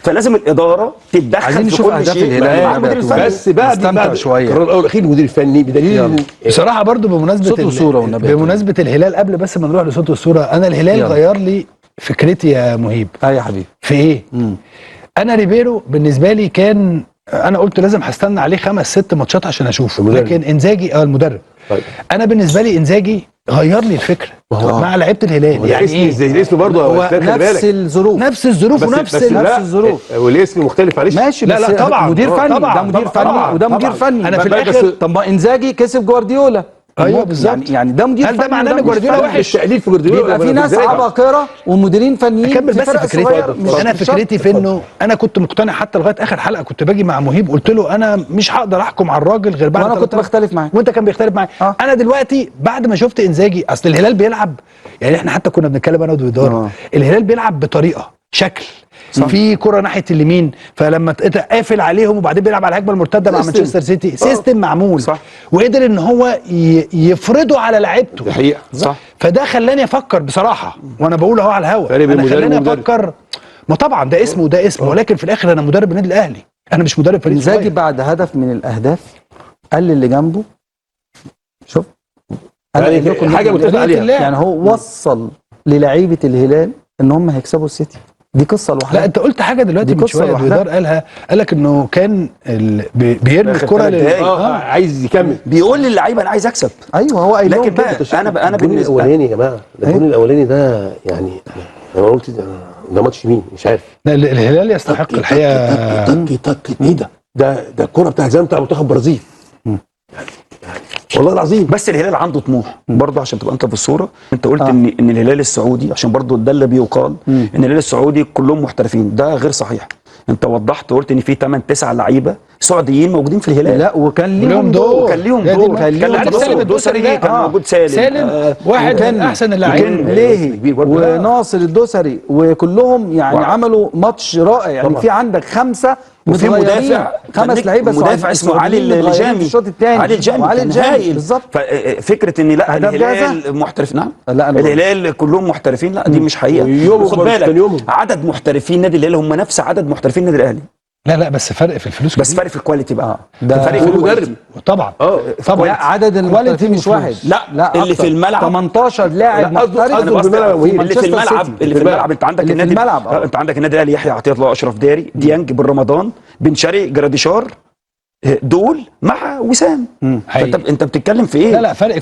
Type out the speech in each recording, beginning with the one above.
فلازم الاداره تتدخل في كل شيء مع المدير الفني. بس بعد القرار الاول الاخير المدير الفني بدليل بصراحه برضو بمناسبه الهلال، قبل بس ما نروح لصوت والصوره، انا الهلال غير لي فكرتي يا مهيب. يا حبيبي في ايه؟ انا ريبيرو بالنسبه لي كان، انا قلت لازم هستنى عليه 5-6 ماتشات عشان اشوفه، لكن انزاجي المدرب. طيب. انا بالنسبه لي انزاجي غير لي الفكره مع لعيبه الهلال. يعني ايه زي الاسم برضه هو نفس الظروف ونفس الظروف، والاسم مختلف معلش. ماشي لا طبعا مدير فني، ده مدير فني وده مدير فني. انا في الاخر طب ما انزاجي كسب جوارديولا. ايوه بالظبط. يعني ده مدير فني. هل ده معناه ان جوارديولا وحش؟ التقليل في جوارديولا يبقى في ناس عباقره ومديرين فنيين. اكمل بس فكرتي. انا فكرتي في انه انا كنت مقتنع حتى لغايه اخر حلقه كنت باجي مع مهيب قلت له انا مش هقدر احكم على الراجل غير بعد. وانا كنت بختلف معاه وانت كان بيختلف معايا. انا دلوقتي بعد ما شفت انزاجي، اصل الهلال بيلعب، يعني احنا حتى كنا بنتكلم انا ودويدار، الهلال بيلعب بطريقه شكل في كرة ناحيه اليمين، فلما قافل عليهم وبعدين بيلعب على الهجمه المرتده مع مانشستر سيتي، سيستم معمول صح. وقدر ان هو يفرضه على لعيبته. دي حقيقه صح. فده خلاني افكر بصراحه، وانا بقول اهو على الهوا، انا خلاني افكر، ما طبعا ده اسم وده اسم، ولكن في الاخر انا مدرب النادي الاهلي، انا مش مدرب فريق صغير. انزاجي بعد هدف من الاهداف قال للي جنبه شوف يعني حاجه متفق عليها، يعني هو وصل للاعيبه الهلال ان هم هيكسبوا السيتي. دي قصه لوحدها. لا انت قلت حاجه دلوقتي من شويه دويدار قالها، قال لك انه كان بيرمي الكره عايز يكمل، بيقول للعيبه انا عايز اكسب. ايوه هو قايل لكن بقى انا بالنسبه الاولاني يا جماعه، الجون الاولاني ده يعني انا قلت ده ماتش مين مش عارف. لا الهلال يستحق الحقيقه. تك ايه ده الكره بتاع زمان بتاع منتخب البرازيل والله العظيم. بس الهلال عنده طموح برضه، عشان تبقى انت في الصوره. انت قلت ان الهلال السعودي، عشان برضه ده اللي بيقال ان الهلال السعودي كلهم محترفين، ده غير صحيح. انت وضحت وقلت ان في 8-9 لعيبه سعوديين موجودين في الهلال. لا وكان ليهم دور، كان ليهم الدوسري كان موجود، سالم واحد من احسن اللاعبين، ليهي وناصر الدوسري، وكلهم يعني عملوا ماتش رائع. يعني في عندك 5 وفي مدافع 5 لعيبه مدافع اسمه علي الجامي، الشوط الثاني علي الجامي بالظبط. ففكره ان لا الهلال محترف، نعم لا الهلال كلهم محترفين، لا دي مش حقيقه. خد بالك عدد محترفين النادي الهلال هم نفس عدد محترفين النادي الاهلي. لا بس فرق في الفلوس، بس فرق في الكواليتي بقى. ده فرق في المدرب طبعا. لا عدد المحترفين مش واحد، لا اللي في الملعب 18 لاعب محترف. اللي في الملعب انت عندك النادي، انت عندك النادي الاهلي يحيى عطيه الله، اشرف داري، ديانج، بن رمضان، بن شرقي، جراديشار، دول مع وسام. انت بتتكلم في ايه؟ لا فرق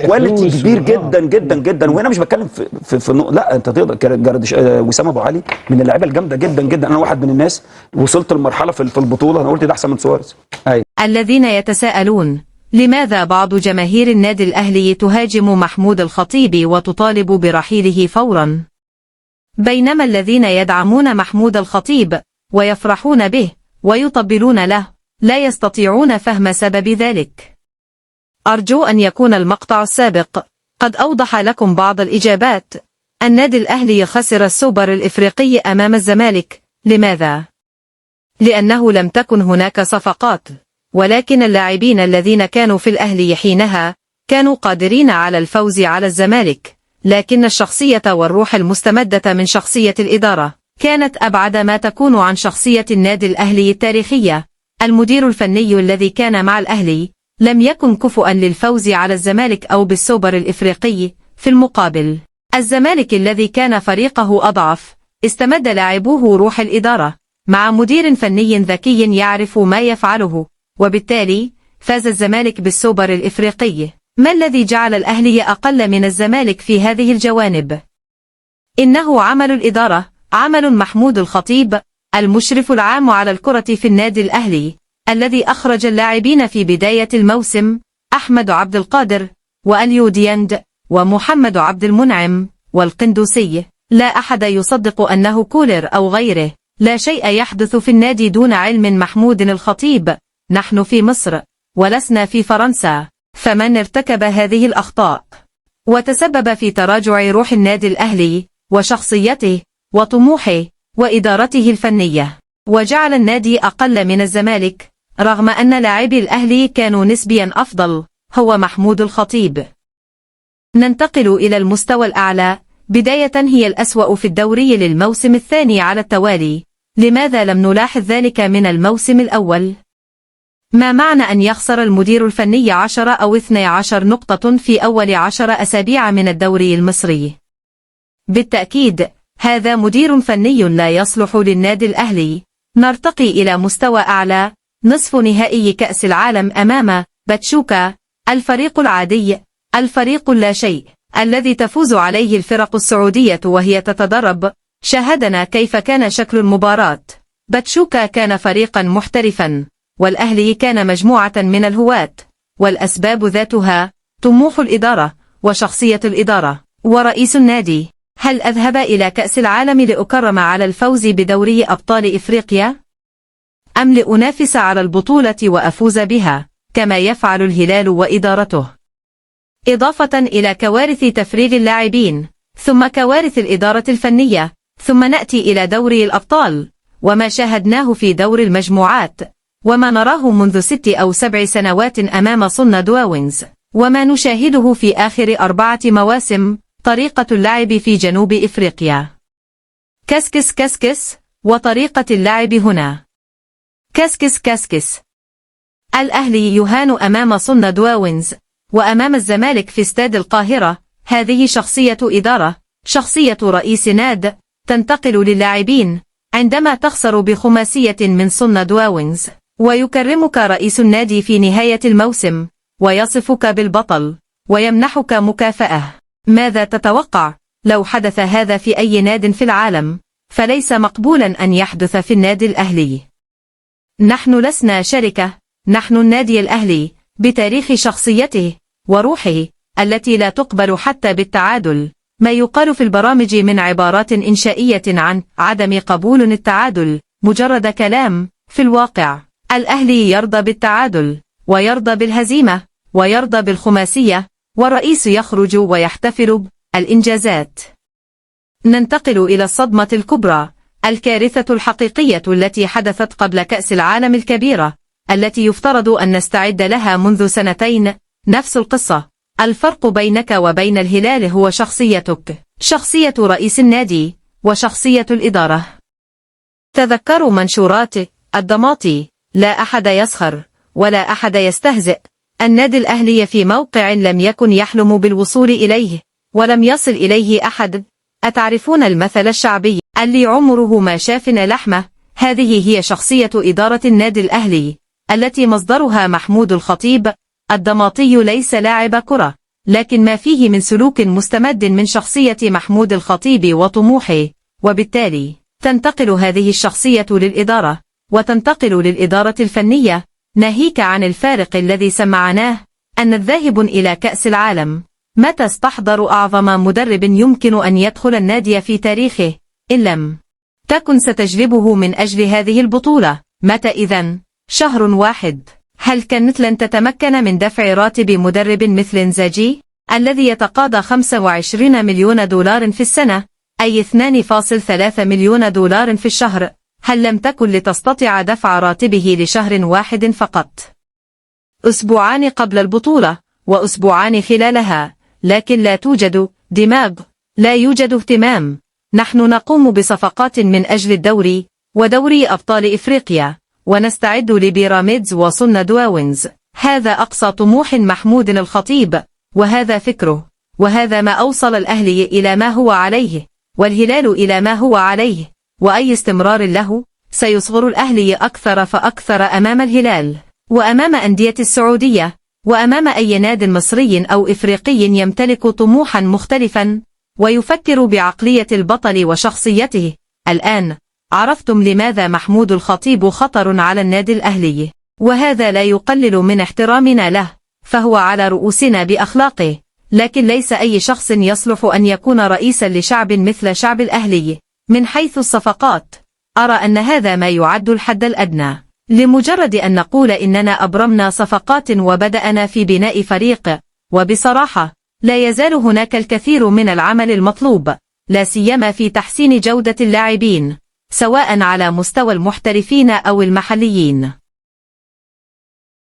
كواليتي كبير جدا جدا جدا. وهنا مش بتكلم في لا انت تقدر وسام ابو علي من اللعيبه الجامده جدا جدا. انا واحد من الناس وصلت لمرحله في البطوله انا قلت ده احسن من سواريز. الذين يتساءلون لماذا بعض جماهير النادي الاهلي تهاجم محمود الخطيب وتطالب برحيله فورا، بينما الذين يدعمون محمود الخطيب ويفرحون به ويطبلون له لا يستطيعون فهم سبب ذلك؟ أرجو أن يكون المقطع السابق قد أوضح لكم بعض الإجابات. النادي الأهلي خسر السوبر الإفريقي أمام الزمالك. لماذا؟ لأنه لم تكن هناك صفقات، ولكن اللاعبين الذين كانوا في الأهلي حينها كانوا قادرين على الفوز على الزمالك، لكن الشخصية والروح المستمدة من شخصية الإدارة كانت أبعد ما تكون عن شخصية النادي الأهلي التاريخية. المدير الفني الذي كان مع الأهلي لم يكن كفؤا للفوز على الزمالك أو بالسوبر الإفريقي. في المقابل الزمالك الذي كان فريقه أضعف استمد لاعبوه روح الإدارة مع مدير فني ذكي يعرف ما يفعله، وبالتالي فاز الزمالك بالسوبر الإفريقي. ما الذي جعل الأهلي أقل من الزمالك في هذه الجوانب؟ إنه عمل الإدارة، عمل محمود الخطيب المشرف العام على الكرة في النادي الأهلي، الذي أخرج اللاعبين في بداية الموسم أحمد عبد القادر وأليو ديانج ومحمد عبد المنعم والقندوسي. لا أحد يصدق أنه كولر أو غيره. لا شيء يحدث في النادي دون علم محمود الخطيب. نحن في مصر ولسنا في فرنسا، فمن ارتكب هذه الأخطاء وتسبب في تراجع روح النادي الأهلي وشخصيته وطموحه وإدارته الفنية وجعل النادي أقل من الزمالك رغم أن لاعبي الأهلي كانوا نسبيا أفضل هو محمود الخطيب. ننتقل إلى المستوى الأعلى. بداية هي الأسوأ في الدوري للموسم الثاني على التوالي، لماذا لم نلاحظ ذلك من الموسم الأول؟ ما معنى أن يخسر المدير الفني 10 أو 12 نقطة في أول 10 أسابيع من الدوري المصري؟ بالتأكيد هذا مدير فني لا يصلح للنادي الأهلي. نرتقي إلى مستوى أعلى، نصف نهائي كأس العالم أمام باتشوكا، الفريق العادي، الفريق لا شيء الذي تفوز عليه الفرق السعودية وهي تتدرب. شاهدنا كيف كان شكل المباراة. باتشوكا كان فريقا محترفا، والأهلي كان مجموعة من الهواة، والأسباب ذاتها طموح الإدارة وشخصية الإدارة ورئيس النادي. هل أذهب إلى كأس العالم لأكرم على الفوز بدوري أبطال إفريقيا؟ أم لأنافس على البطولة وأفوز بها كما يفعل الهلال وإدارته؟ إضافة إلى كوارث تفريغ اللاعبين، ثم كوارث الإدارة الفنية، ثم نأتي إلى دوري الأبطال وما شاهدناه في دور المجموعات، وما نراه منذ 6 أو 7 سنوات أمام صن دواونز، وما نشاهده في آخر 4 مواسم، طريقة اللعب في جنوب إفريقيا. كسكس كسكس، وطريقة اللعب هنا كسكس كسكس. الأهلي يهان أمام صن دواونز وأمام الزمالك في استاد القاهرة. هذه شخصية إدارة، شخصية رئيس ناد تنتقل للاعبين. عندما تخسر بخماسية من صن دواونز ويكرمك رئيس النادي في نهاية الموسم ويصفك بالبطل ويمنحك مكافأة، ماذا تتوقع لو حدث هذا في أي ناد في العالم؟ فليس مقبولا أن يحدث في النادي الأهلي. نحن لسنا شركة، نحن النادي الأهلي بتاريخ شخصيته وروحه التي لا تقبل حتى بالتعادل. ما يقال في البرامج من عبارات إنشائية عن عدم قبول التعادل مجرد كلام. في الواقع الأهلي يرضى بالتعادل ويرضى بالهزيمة ويرضى بالخماسية، والرئيس يخرج ويحتفل بالإنجازات. ننتقل إلى الصدمة الكبرى، الكارثة الحقيقية التي حدثت قبل كأس العالم الكبيرة التي يفترض أن نستعد لها منذ 2 نفس القصة. الفرق بينك وبين الهلال هو شخصيتك، شخصية رئيس النادي وشخصية الإدارة. تذكروا منشورات الضماطي: لا أحد يسخر ولا أحد يستهزئ. النادي الأهلي في موقع لم يكن يحلم بالوصول إليه ولم يصل إليه أحد. أتعرفون المثل الشعبي اللي عمره ما شافنا لحمة؟ هذه هي شخصية إدارة النادي الأهلي التي مصدرها محمود الخطيب. الضماطي ليس لاعب كرة، لكن ما فيه من سلوك مستمد من شخصية محمود الخطيب وطموحه، وبالتالي تنتقل هذه الشخصية للإدارة وتنتقل للإدارة الفنية، ناهيك عن الفارق الذي سمعناه أن الذاهب إلى كأس العالم. متى استحضر أعظم مدرب يمكن أن يدخل النادي في تاريخه؟ إن لم تكن ستجلبه من أجل هذه البطولة، متى إذن؟ شهر واحد. هل كانت لن تتمكن من دفع راتب مدرب مثل إنزاجي الذي يتقاضى 25 مليون دولار في السنة، أي 2.3 مليون دولار في الشهر؟ هل لم تكن لتستطيع دفع راتبه لشهر واحد فقط؟ أسبوعان قبل البطولة وأسبوعان خلالها، لكن لا توجد دماغ، لا يوجد اهتمام. نحن نقوم بصفقات من أجل الدوري ودوري أبطال إفريقيا، ونستعد لبيراميدز وصن دواونز. هذا أقصى طموح محمود الخطيب، وهذا فكره، وهذا ما أوصل الأهلي إلى ما هو عليه والهلال إلى ما هو عليه، وأي استمرار له سيصغر الأهلي أكثر فأكثر أمام الهلال وأمام أندية السعودية وأمام أي ناد مصري أو إفريقي يمتلك طموحا مختلفا ويفكر بعقلية البطل وشخصيته. الآن عرفتم لماذا محمود الخطيب خطر على النادي الأهلي، وهذا لا يقلل من احترامنا له، فهو على رؤوسنا بأخلاقه، لكن ليس أي شخص يصلح أن يكون رئيسا لشعب مثل شعب الأهلي. من حيث الصفقات، أرى أن هذا ما يعد الحد الأدنى لمجرد أن نقول إننا أبرمنا صفقات وبدأنا في بناء فريق، وبصراحة لا يزال هناك الكثير من العمل المطلوب، لا سيما في تحسين جودة اللاعبين سواء على مستوى المحترفين أو المحليين.